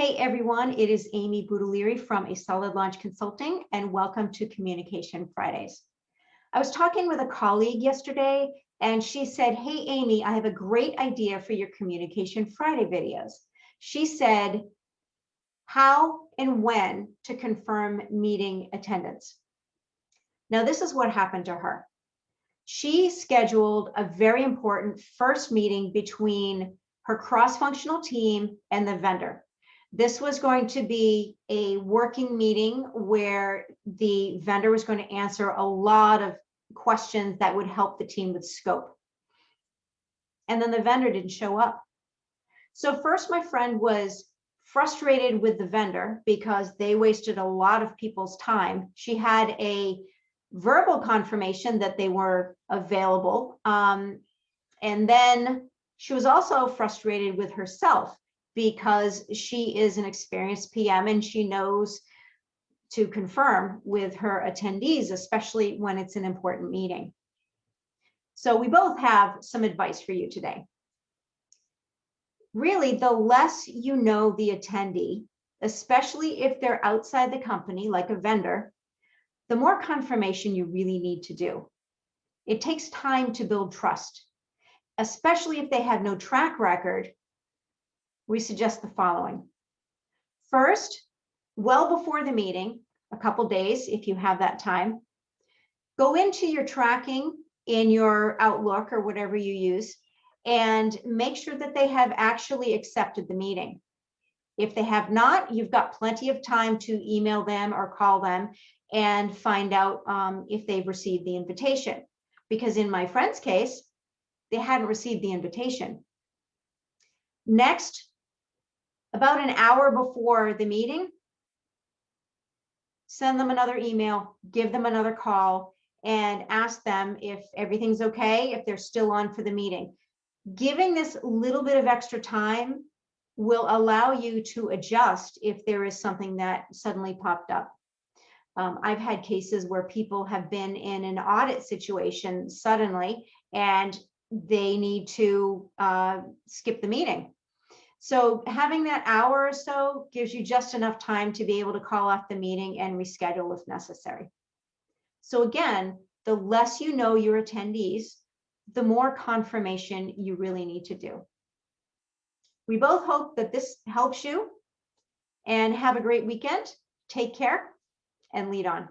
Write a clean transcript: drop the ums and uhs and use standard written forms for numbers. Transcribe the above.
Hey everyone, it is Amy Budaliri from A Solid Launch Consulting, and welcome to Communication Fridays. I was talking with a colleague yesterday, and she said, hey Amy, I have a great idea for your Communication Friday videos. She said, how and when to confirm meeting attendance. Now, this is what happened to her. She scheduled a very important first meeting between her cross-functional team and the vendor. This was going to be a working meeting where the vendor was going to answer a lot of questions that would help the team with scope. And then the vendor didn't show up. So first, my friend was frustrated with the vendor because they wasted a lot of people's time. She had a verbal confirmation that they were available. And then she was also frustrated with herself because she is an experienced PM and she knows to confirm with her attendees, especially when it's an important meeting. So we both have some advice for you today. Really, the less you know the attendee, especially if they're outside the company, like a vendor, the more confirmation you really need to do. It takes time to build trust, especially if they have no track record. We suggest the following. First, well before the meeting, a couple days, if you have that time, go into your tracking in your Outlook or whatever you use and make sure that they have actually accepted the meeting. If they have not, you've got plenty of time to email them or call them and find out if they've received the invitation. Because in my friend's case, they hadn't received the invitation. Next, about an hour before the meeting, send them another email, give them another call, and ask them if everything's okay, if they're still on for the meeting. Giving this little bit of extra time will allow you to adjust if there is something that suddenly popped up. I've had cases where people have been in an audit situation suddenly and they need to skip the meeting. So having that hour or so gives you just enough time to be able to call off the meeting and reschedule if necessary. So again, the less you know your attendees, the more confirmation you really need to do. We both hope that this helps you, and have a great weekend. Take care and lead on.